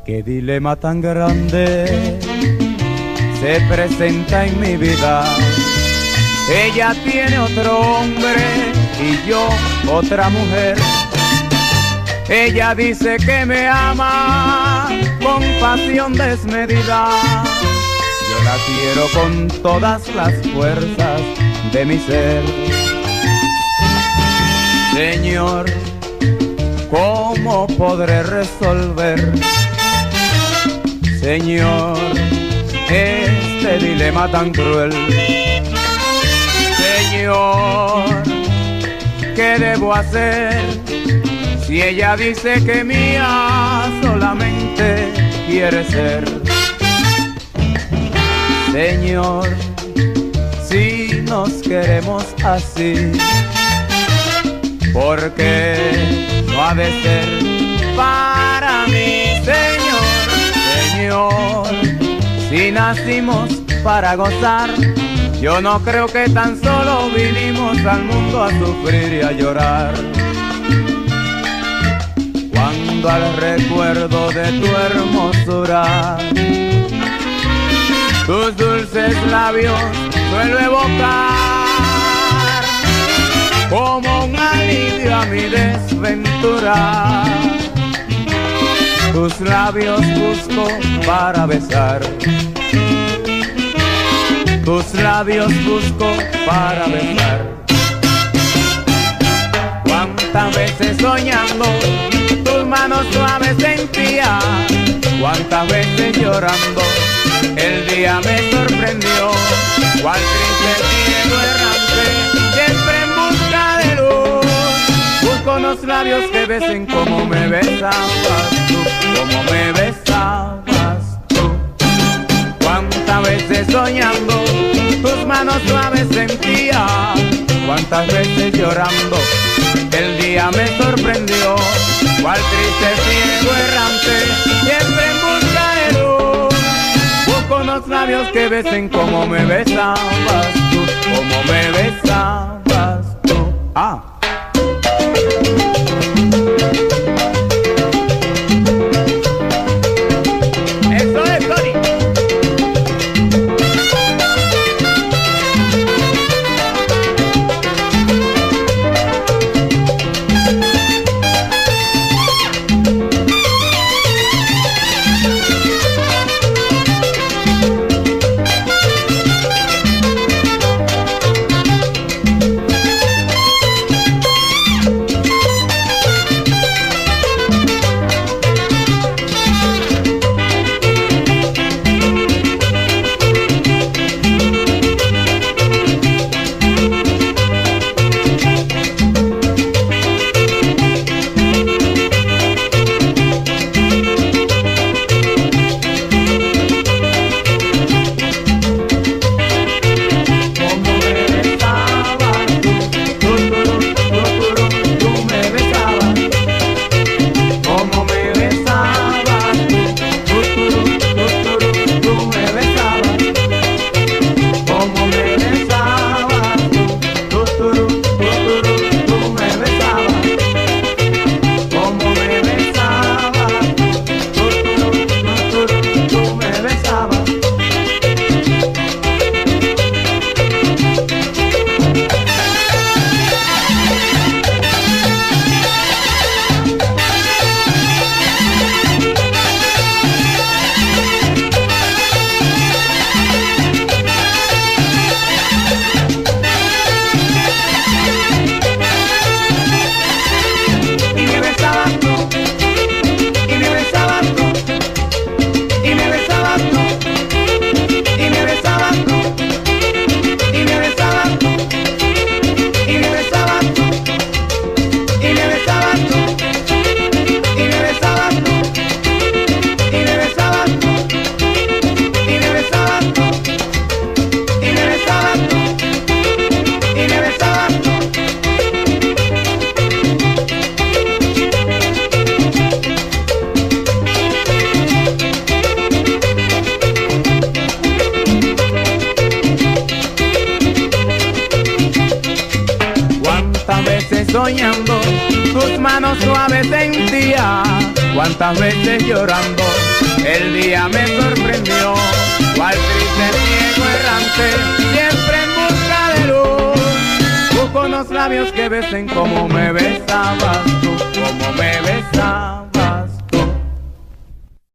Qué dilema tan grande se presenta en mi vida. Ella tiene otro hombre y yo otra mujer. Ella dice que me ama con pasión desmedida. Yo la quiero con todas las fuerzas de mi ser. Señor, ¿cómo podré resolver, Señor, este dilema tan cruel? Señor, ¿qué debo hacer si ella dice que mía solamente quiere ser? Señor, si nos queremos así, ¿por qué no ha de ser para mí? Señor, Señor, si nacimos para gozar, yo no creo que tan solo vinimos al mundo a sufrir y a llorar. Cuando al recuerdo de tu hermosura, tus dulces labios suelo evocar, como un alivio a mi desventura, tus labios busco para besar, tus labios busco para besar. Cuántas veces soñando tus manos suaves sentía, cuántas veces llorando el día me sorprendió. Cuál triste cielo errante, siempre en busca de luz, busco unos labios que besen como me besabas tú, como me besabas tú. Cuántas veces soñando tus manos suaves sentía, cuántas veces llorando el día me sorprendió. Cuál triste cielo errante, siempre en busca de luz, busco unos labios que besen como me besabas tú, como me besabas tú. Ah. Eso es, Tony. Soñando tus manos suaves sentía, cuántas veces llorando el día me sorprendió, cual triste ciego errante, siempre en busca de luz. Busco unos labios que besen como me besabas tú, como me besabas.